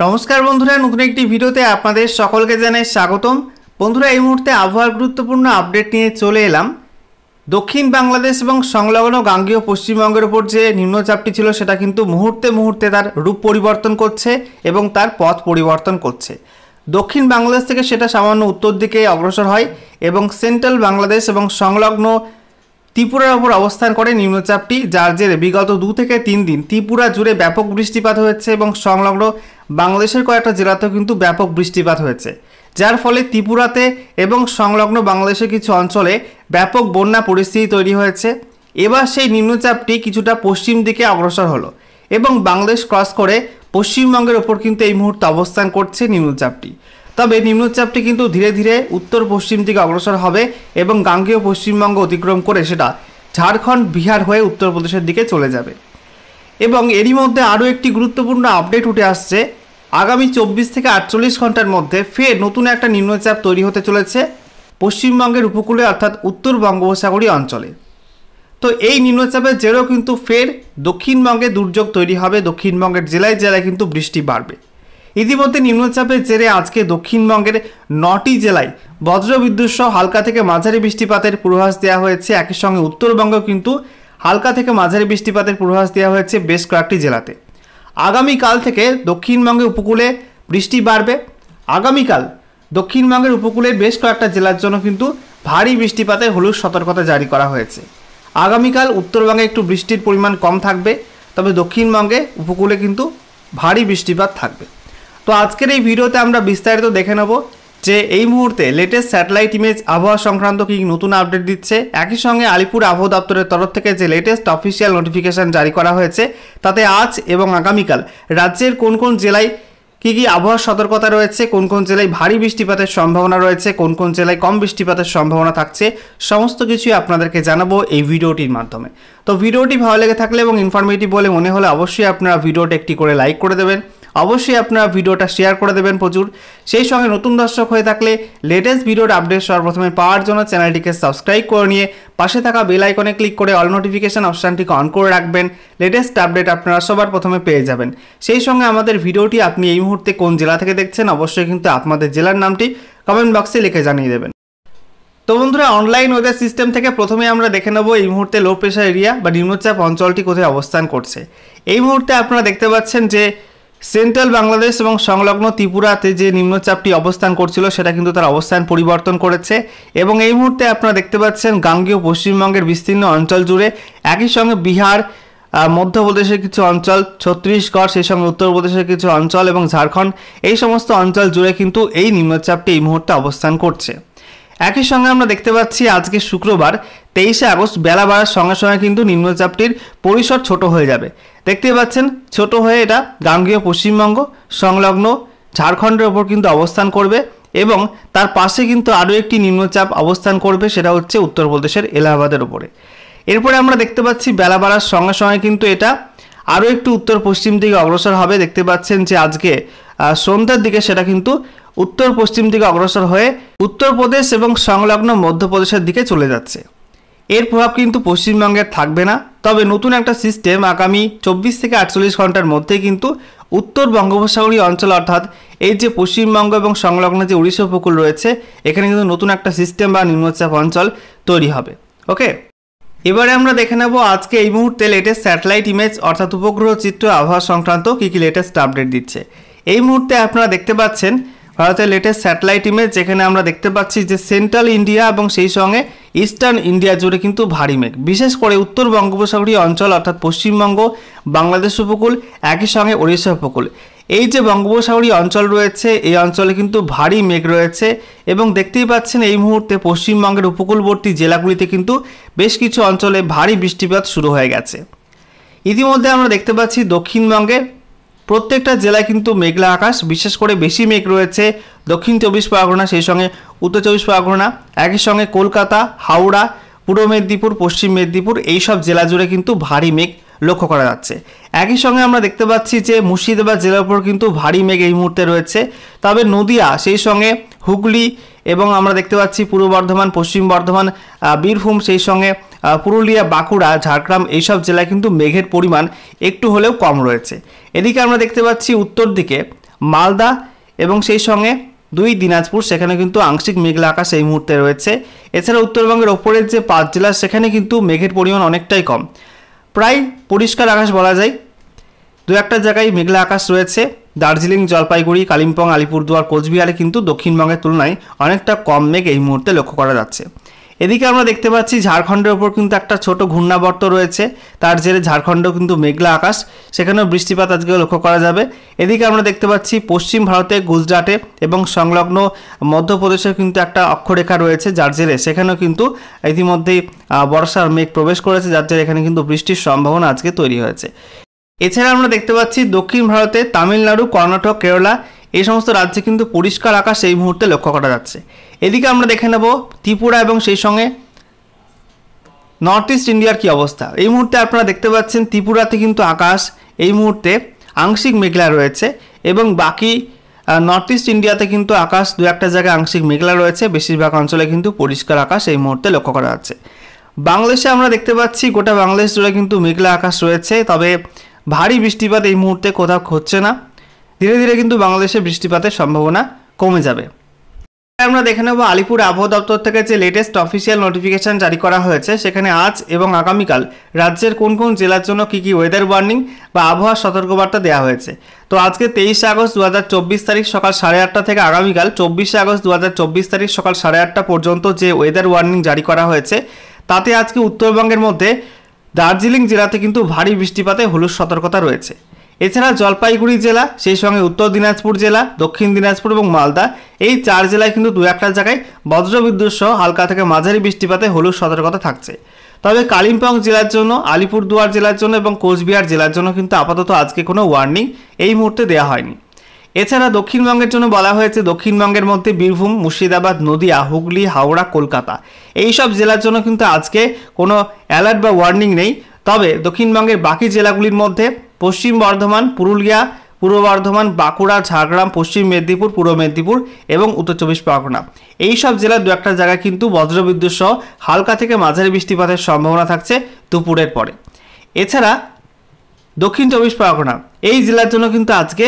नमस्कार बंधुरा नतून एक भिडियोते आपनादेर सकलके जानाई स्वागतम। बंधुरा এই মুহূর্তে আবহাওয়ার গুরুত্বপূর্ণ আপডেট নিয়ে চলে এলাম। দক্ষিণ বাংলাদেশ এবং সংলগ্ন গাঙ্গেয় পশ্চিমবঙ্গের উপর যে নিম্নচাপটি ছিল সেটা কিন্তু মুহূর্তে মুহূর্তে তার রূপ পরিবর্তন করছে এবং তার পথ পরিবর্তন করছে। দক্ষিণ বাংলাদেশ থেকে সেটা সামান্য উত্তর দিকে অগ্রসর হয় এবং সেন্ট্রাল বাংলাদেশ এবং সংলগ্ন ত্রিপুরার উপর অবস্থান করে নিম্নচাপটি, যার জেরে বিগত 2 থেকে 3 দিন ত্রিপুরা জুড়ে ব্যাপক বৃষ্টিপাত হয়েছে এবং সংলগ্ন বাংলাদেশের কয়েকটা জেলাতেও কিন্তু ব্যাপক বৃষ্টিপাত হয়েছে, যার ফলে ত্রিপুরাতে এবং সংলগ্ন বাংলাদেশের কিছু অঞ্চলে ব্যাপক বন্যা পরিস্থিতি তৈরি হয়েছে। এবার সেই নিম্নচাপটি কিছুটা পশ্চিম দিকে অগ্রসর হলো এবং বাংলাদেশ ক্রস করে পশ্চিমবঙ্গের ওপর কিন্তু এই মুহূর্তে অবস্থান করছে নিম্নচাপটি। তবে নিম্নচাপটি কিন্তু ধীরে ধীরে উত্তর পশ্চিম দিকে অগ্রসর হবে এবং গাঙ্গেয় পশ্চিমবঙ্গ অতিক্রম করে সেটা ঝাড়খণ্ড, বিহার হয়ে উত্তরপ্রদেশের দিকে চলে যাবে। এবং এরই মধ্যে আরও একটি গুরুত্বপূর্ণ আপডেট উঠে আসছে। আগামী 24 থেকে 48 ঘন্টার মধ্যে ফের নতুন একটা নিম্নচাপ তৈরি হতে চলেছে পশ্চিমবঙ্গের উপকূলে, অর্থাৎ উত্তর বঙ্গোপসাগরীয় অঞ্চলে। তো এই নিম্নচাপের জেরেও কিন্তু ফের দক্ষিণবঙ্গে দুর্যোগ তৈরি হবে, দক্ষিণবঙ্গের জেলায় জেলায় কিন্তু বৃষ্টি বাড়বে। ইতিমধ্যে নিম্নচাপের জেরে আজকে দক্ষিণবঙ্গের 9টি জেলায় বজ্রবিদ্যুৎ সহ হালকা থেকে মাঝারি বৃষ্টিপাতের পূর্বাভাস দেওয়া হয়েছে। একই সঙ্গে উত্তরবঙ্গেও কিন্তু হালকা থেকে মাঝারি বৃষ্টিপাতের পূর্বাভাস দেওয়া হয়েছে বেশ কয়েকটি জেলাতে। আগামীকাল থেকে দক্ষিণবঙ্গের উপকূলে বৃষ্টি বাড়বে। আগামীকাল দক্ষিণবঙ্গের উপকূলের বেশ কয়েকটা জেলার জন্য কিন্তু ভারী বৃষ্টিপাতের হলুদ সতর্কতা জারি করা হয়েছে। আগামীকাল উত্তরবঙ্গে একটু বৃষ্টির পরিমাণ কম থাকবে, তবে দক্ষিণবঙ্গে উপকূলে কিন্তু ভারী বৃষ্টিপাত থাকবে। তো আজকের এই ভিডিওতে আমরা বিস্তারিত দেখে নেব যে এই মুহূর্তে লেটেস্ট স্যাটেলাইট ইমেজ আবহাওয়া সংক্রান্ত কী নতুন আপডেট দিচ্ছে। একই সঙ্গে আলিপুর আবহাওয়া দপ্তরের তরফ থেকে যে লেটেস্ট অফিসিয়াল নোটিফিকেশান জারি করা হয়েছে তাতে আজ এবং আগামীকাল রাজ্যের কোন কোন জেলায় কী কী আবহাওয়ার সতর্কতা রয়েছে, কোন কোন জেলায় ভারী বৃষ্টিপাতের সম্ভাবনা রয়েছে, কোন কোন জেলায় কম বৃষ্টিপাতের সম্ভাবনা থাকছে, সমস্ত কিছুই আপনাদেরকে জানাবো এই ভিডিওটির মাধ্যমে। তো ভিডিওটি ভালো লেগে থাকলে এবং ইনফরমেটিভ বলে মনে হলে অবশ্যই আপনারা ভিডিওটা একটি করে লাইক করে দেবেন, অবশ্যই আপনারা ভিডিওটা শেয়ার করে দেবেন প্রচুর। সেই সঙ্গে নতুন দর্শক হয়ে থাকলে লেটেস্ট ভিডিওর আপডেট সর্বপ্রথমে পাওয়ার জন্য চ্যানেলটিকে সাবস্ক্রাইব করে নিয়ে পাশে থাকা বেল আইকনে ক্লিক করে অল নোটিফিকেশন অপশানটিকে অন করে রাখবেন। লেটেস্ট আপডেট আপনারা সবার প্রথমে পেয়ে যাবেন। সেই সঙ্গে আমাদের ভিডিওটি আপনি এই মুহূর্তে কোন জেলা থেকে দেখছেন অবশ্যই কিন্তু আপনাদের জেলার নামটি কমেন্ট বক্সে লিখে জানিয়ে দেবেন। তো বন্ধুরা, অনলাইন ওয়েদার সিস্টেম থেকে প্রথমে আমরা দেখে নেব এই মুহূর্তে লো প্রেশার এরিয়া বা নিম্নচাপ অঞ্চলটি কোথায় অবস্থান করছে। এই মুহূর্তে আপনারা দেখতে পাচ্ছেন যে সেন্ট্রাল বাংলাদেশ এবং সংলগ্ন ত্রিপুরাতে যে নিম্নচাপটি অবস্থান করছিল সেটা কিন্তু তার অবস্থান পরিবর্তন করেছে এবং এই মুহূর্তে আপনারা দেখতে পাচ্ছেন গাঙ্গেয় পশ্চিমবঙ্গের বিস্তীর্ণ অঞ্চল জুড়ে, একই সঙ্গে বিহার, মধ্যপ্রদেশের কিছু অঞ্চল, ছত্তিশগড়, সেই সঙ্গে উত্তরপ্রদেশের কিছু অঞ্চল এবং ঝাড়খণ্ড, এই সমস্ত অঞ্চল জুড়ে কিন্তু এই নিম্নচাপটি এই মুহূর্তে অবস্থান করছে। একই সঙ্গে আমরা দেখতে পাচ্ছি আজকে শুক্রবার 23শে আগস্ট বেলা বাড়ার সঙ্গে সঙ্গে কিন্তু নিম্নচাপটির পরিসর ছোট হয়ে যাবে। দেখতে পাচ্ছেন ছোট হয়ে এটা গাঙ্গেয় পশ্চিমবঙ্গ সংলগ্ন ঝাড়খণ্ডের ওপর কিন্তু অবস্থান করবে এবং তার পাশে কিন্তু আরও একটি নিম্নচাপ অবস্থান করবে, সেটা হচ্ছে উত্তরপ্রদেশের এলাহাবাদের ওপরে। এরপরে আমরা দেখতে পাচ্ছি বেলা বাড়ার সঙ্গে সঙ্গে কিন্তু এটা আরও একটু উত্তর পশ্চিম দিকে অগ্রসর হবে। দেখতে পাচ্ছেন যে আজকে সন্ধ্যার দিকে সেটা কিন্তু উত্তর পশ্চিম দিকে অগ্রসর হয়ে উত্তরপ্রদেশ এবং সংলগ্ন মধ্যপ্রদেশের দিকে চলে যাচ্ছে। এর প্রভাব কিন্তু পশ্চিমবঙ্গের থাকবে না, তবে নতুন একটা সিস্টেম আগামী 24 থেকে 48 ঘন্টার মধ্যে কিন্তু উত্তর বঙ্গোপসাগরীয় অঞ্চল, অর্থাৎ এই যে পশ্চিমবঙ্গ এবং সংলগ্ন যে উড়িষ্যা উপকূল রয়েছে এখানে কিন্তু নতুন একটা সিস্টেম বা নিম্নচাপ অঞ্চল তৈরি হবে। ওকে, এবারে আমরা দেখে নেব আজকে এই মুহূর্তে লেটেস্ট স্যাটেলাইট ইমেজ অর্থাৎ উপগ্রহ চিত্র আবহাওয়া সংক্রান্ত কী কী লেটেস্ট আপডেট দিচ্ছে। এই মুহূর্তে আপনারা দেখতে পাচ্ছেন ভারতের লেটেস্ট স্যাটেলাইট ইমেজ, যেখানে আমরা দেখতে পাচ্ছি যে সেন্ট্রাল ইন্ডিয়া এবং সেই সঙ্গে ইস্টার্ন ইন্ডিয়া জুড়ে কিন্তু ভারী মেঘ, বিশেষ করে উত্তর বঙ্গোপসাগরীয় অঞ্চল অর্থাৎ পশ্চিমবঙ্গ, বাংলাদেশ উপকূল, একই সঙ্গে ওড়িশা উপকূল, এই যে বঙ্গোপসাগরীয় অঞ্চল রয়েছে এই অঞ্চলে কিন্তু ভারী মেঘ রয়েছে এবং দেখতেই পাচ্ছেন এই মুহূর্তে পশ্চিমবঙ্গের উপকূলবর্তী জেলাগুলিতে কিন্তু বেশ কিছু অঞ্চলে ভারী বৃষ্টিপাত শুরু হয়ে গেছে। ইতিমধ্যে আমরা দেখতে পাচ্ছি দক্ষিণবঙ্গের প্রত্যেকটা জেলায় কিন্তু মেঘলা আকাশ, বিশেষ করে বেশি মেঘ রয়েছে দক্ষিণ 24 পরগনা, সেই সঙ্গে উত্তর 24 পরগনা, একই সঙ্গে কলকাতা, হাওড়া, পূর্ব মেদিনীপুর, পশ্চিম মেদিনীপুর, এইসব জেলা জুড়ে কিন্তু ভারী মেঘ লক্ষ্য করা যাচ্ছে। একই সঙ্গে আমরা দেখতে পাচ্ছি যে মুর্শিদাবাদ জেলার উপর কিন্তু ভারী মেঘ এই মুহূর্তে রয়েছে, তবে নদিয়া, সেই সঙ্গে হুগলি এবং আমরা দেখতে পাচ্ছি পূর্ব বর্ধমান, পশ্চিম বর্ধমান, বীরভূম, সেই সঙ্গে পুরুলিয়া, বাঁকুড়া, ঝাড়গ্রাম, এইসব জেলায় কিন্তু মেঘের পরিমাণ একটু হলেও কম রয়েছে। এদিকে আমরা দেখতে পাচ্ছি উত্তর দিকে মালদা এবং সেই সঙ্গে 2 দিনাজপুর সেখানে কিন্তু আংশিক মেঘলা আকাশ এই মুহূর্তে রয়েছে। এছাড়া উত্তরবঙ্গের ওপরের যে 5 জেলা সেখানে কিন্তু মেঘের পরিমাণ অনেকটাই কম, প্রায় পরিষ্কার আকাশ বলা যায়। 2-1টা জায়গায় মেঘলা আকাশ রয়েছে। দার্জিলিং, জলপাইগুড়ি, কালিম্পং, আলিপুরদুয়ার, কোচবিহারে কিন্তু দক্ষিণবঙ্গের তুলনায় অনেকটা কম মেঘ এই মুহূর্তে লক্ষ্য করা যাচ্ছে। এদিকে আমরা দেখতে পাচ্ছি ঝাড়খণ্ডের ওপর কিন্তু একটা ছোট ঘূর্ণাবর্ত রয়েছে, তার জেরে ঝাড়খণ্ডেও কিন্তু মেঘলা আকাশ, সেখানেও বৃষ্টিপাত আজকে লক্ষ্য করা যাবে। এদিকে আমরা দেখতে পাচ্ছি পশ্চিম ভারতে গুজরাটে এবং সংলগ্ন মধ্যপ্রদেশে কিন্তু একটা অক্ষরেখা রয়েছে, যার জেরে সেখানেও কিন্তু ইতিমধ্যেই বর্ষার মেঘ প্রবেশ করেছে, যার জেরে এখানে কিন্তু বৃষ্টির সম্ভাবনা আজকে তৈরি হয়েছে। এছাড়া আমরা দেখতে পাচ্ছি দক্ষিণ ভারতে তামিলনাড়ু, কর্ণাটক, কেরালা এই সমস্ত রাজ্যে কিন্তু পরিষ্কার আকাশ এই মুহূর্তে লক্ষ্য করা যাচ্ছে। এদিকে আমরা দেখে নেব ত্রিপুরা এবং সেই সঙ্গে নর্থ ইস্ট ইন্ডিয়ার কী অবস্থা। এই মুহূর্তে আপনারা দেখতে পাচ্ছেন ত্রিপুরাতে কিন্তু আকাশ এই মুহূর্তে আংশিক মেঘলা রয়েছে এবং বাকি নর্থ ইস্ট ইন্ডিয়াতে কিন্তু আকাশ 2-1টা জায়গায় আংশিক মেঘলা রয়েছে, বেশিরভাগ অঞ্চলে কিন্তু পরিষ্কার আকাশ এই মুহূর্তে লক্ষ্য করা যাচ্ছে। বাংলাদেশে আমরা দেখতে পাচ্ছি গোটা বাংলাদেশ জুড়ে কিন্তু মেঘলা আকাশ রয়েছে, তবে ভারী বৃষ্টিপাত এই মুহূর্তে কোথাও হচ্ছে না। ধীরে ধীরে কিন্তু বাংলাদেশে বৃষ্টিপাতের সম্ভাবনা কমে যাবে। আমরা দেখে নেব আলিপুর আবহাওয়া দপ্তর থেকে যে লেটেস্ট অফিসিয়াল নোটিফিকেশন জারি করা হয়েছে, সেখানে আজ এবং আগামীকাল রাজ্যের কোন কোন জেলার জন্য কী কী ওয়েদার ওয়ার্নিং বা আবহাওয়ার সতর্কবার্তা দেওয়া হয়েছে। তো আজকে 23 আগস্ট 2024 তারিখ সকাল 8:30 থেকে আগামীকাল 24 আগস্ট 2024 তারিখ সকাল 8:30 পর্যন্ত যে ওয়েদার ওয়ার্নিং জারি করা হয়েছে, তাতে আজকে উত্তরবঙ্গের মধ্যে দার্জিলিং জেলাতে কিন্তু ভারী বৃষ্টিপাতে হলুদ সতর্কতা রয়েছে। এছাড়া জলপাইগুড়ি জেলা, সেই সঙ্গে উত্তর দিনাজপুর জেলা, দক্ষিণ দিনাজপুর এবং মালদা এই 4 জেলায় কিন্তু 2-1টা জায়গায় বজ্রবিদ্যুৎ সহ হালকা থেকে মাঝারি বৃষ্টিপাতে হলুদ সতর্কতা থাকছে। তবে কালিম্পং জেলার জন্য, আলিপুরদুয়ার জেলার জন্য এবং কোচবিহার জেলার জন্য কিন্তু আপাতত আজকে কোনো ওয়ার্নিং এই মুহূর্তে দেওয়া হয়নি। এছাড়া দক্ষিণবঙ্গের জন্য বলা হয়েছে দক্ষিণবঙ্গের মধ্যে বীরভূম, মুর্শিদাবাদ, নদিয়া, হুগলি, হাওড়া, কলকাতা এই সব জেলার জন্য কিন্তু আজকে কোনো অ্যালার্ট বা ওয়ার্নিং নেই। তবে দক্ষিণবঙ্গের বাকি জেলাগুলির মধ্যে পশ্চিম বর্ধমান, পুরুলিয়া, পূর্ব বর্ধমান, বাঁকুড়া, ঝাড়গ্রাম, পশ্চিম মেদিনীপুর, পূর্ব মেদিনীপুর এবং উত্তর 24 পরগনা এই সব জেলার 2-1টা জায়গায় কিন্তু বজ্রবিদ্যুৎ সহ হালকা থেকে মাঝারি বৃষ্টিপাতের সম্ভাবনা থাকছে দুপুরের পরে। এছাড়া দক্ষিণ 24 পরগনা এই জেলার জন্য কিন্তু আজকে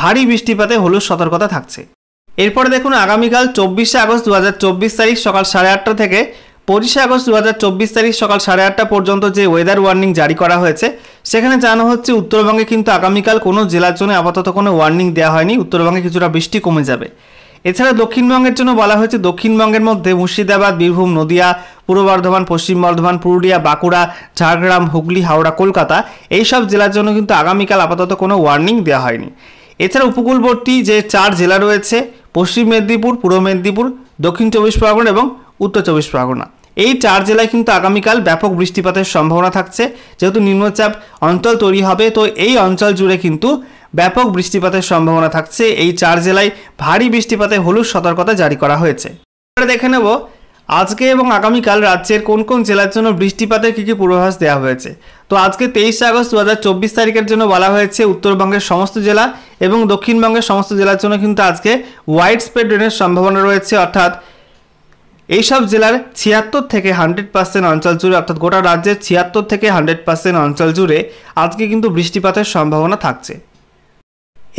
ভারী বৃষ্টিপাতে হলুদ সতর্কতা থাকছে। এরপরে দেখুন আগামীকাল 24 আগস্ট 2024 তারিখ সকাল 8:30 থেকে 25 আগস্ট 2024 তারিখ সকাল 8:30 পর্যন্ত যে ওয়েদার ওয়ার্নিং জারি করা হয়েছে, সেখানে জানানো হচ্ছে উত্তরবঙ্গে কিন্তু আগামীকাল কোনো জেলার জন্য আপাতত কোনো ওয়ার্নিং দেওয়া হয়নি, উত্তরবঙ্গে কিছুটা বৃষ্টি কমে যাবে। এছাড়া দক্ষিণবঙ্গের জন্য বলা হয়েছে দক্ষিণবঙ্গের মধ্যে মুর্শিদাবাদ, বীরভূম, নদিয়া, পূর্ব বর্ধমান, পশ্চিম বর্ধমান, পুরুলিয়া, বাঁকুড়া, ঝাড়গ্রাম, হুগলি, হাওড়া, কলকাতা এই সব জেলার জন্য কিন্তু আগামীকাল আপাতত কোনো ওয়ার্নিং দেওয়া হয়নি। এছাড়া উপকূলবর্তী যে 4 জেলা রয়েছে পশ্চিম মেদিনীপুর, পূর্ব মেদিনীপুর, দক্ষিণ 24 পরগনা এবং উত্তর 24 পরগনা এই 4 জেলায় কিন্তু আগামীকাল ব্যাপক বৃষ্টিপাতের সম্ভাবনা থাকছে। যেহেতু নিম্নচাপ অঞ্চল তৈরি হবে, তো এই অঞ্চল জুড়ে কিন্তু ব্যাপক বৃষ্টিপাতের সম্ভাবনা থাকছে। এই 4 জেলায় ভারী বৃষ্টিপাতে হলুদ সতর্কতা জারি করা হয়েছে। এবারে দেখে নেব আজকে এবং আগামীকাল রাজ্যের কোন কোন জেলার জন্য বৃষ্টিপাতের কী কী পূর্বাভাস দেওয়া হয়েছে। তো আজকে 23 আগস্ট 2024 তারিখের জন্য বলা হয়েছে উত্তরবঙ্গের সমস্ত জেলা এবং দক্ষিণবঙ্গের সমস্ত জেলার জন্য কিন্তু আজকে ওয়াইড স্প্রেড রেনের সম্ভাবনা রয়েছে, অর্থাৎ এইসব জেলার 76 থেকে 100% অঞ্চল জুড়ে, অর্থাৎ গোটা রাজ্যের 76 থেকে 100% অঞ্চল জুড়ে আজকে কিন্তু বৃষ্টিপাতের সম্ভাবনা থাকছে।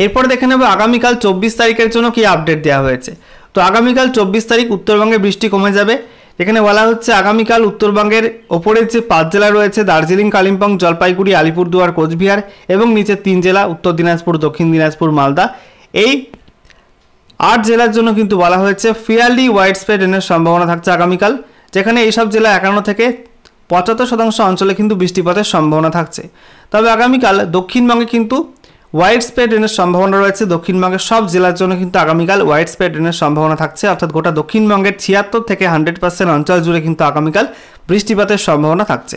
এরপর দেখে নেব আগামীকাল 24 তারিখের জন্য কি আপডেট দেওয়া হয়েছে। তো আগামীকাল 24 তারিখ উত্তরবঙ্গে বৃষ্টি কমে যাবে। এখানে বলা হচ্ছে আগামীকাল উত্তরবঙ্গের ওপরের যে 5 জেলা রয়েছে দার্জিলিং, কালিম্পং, জলপাইগুড়ি, আলিপুরদুয়ার, কোচবিহার এবং নিচের 3 জেলা উত্তর দিনাজপুর, দক্ষিণ দিনাজপুর, মালদা এই 8 জেলার জন্য কিন্তু বলা হয়েছে ফেয়ারলি ওয়াইড স্প্রেড রেনের সম্ভাবনা থাকছে আগামীকাল, যেখানে এইসব জেলা 51 থেকে 75% অঞ্চলে কিন্তু বৃষ্টিপাতের সম্ভাবনা থাকছে। তবে আগামীকাল দক্ষিণবঙ্গে কিন্তু ওয়াইড স্প্রেড রেনের সম্ভাবনা রয়েছে। দক্ষিণবঙ্গের সব জেলার জন্য কিন্তু আগামীকাল ওয়াইড স্প্রেড রেনের সম্ভাবনা থাকছে, অর্থাৎ গোটা দক্ষিণবঙ্গের 76 থেকে 100% অঞ্চল জুড়ে কিন্তু আগামীকাল বৃষ্টিপাতের সম্ভাবনা থাকছে।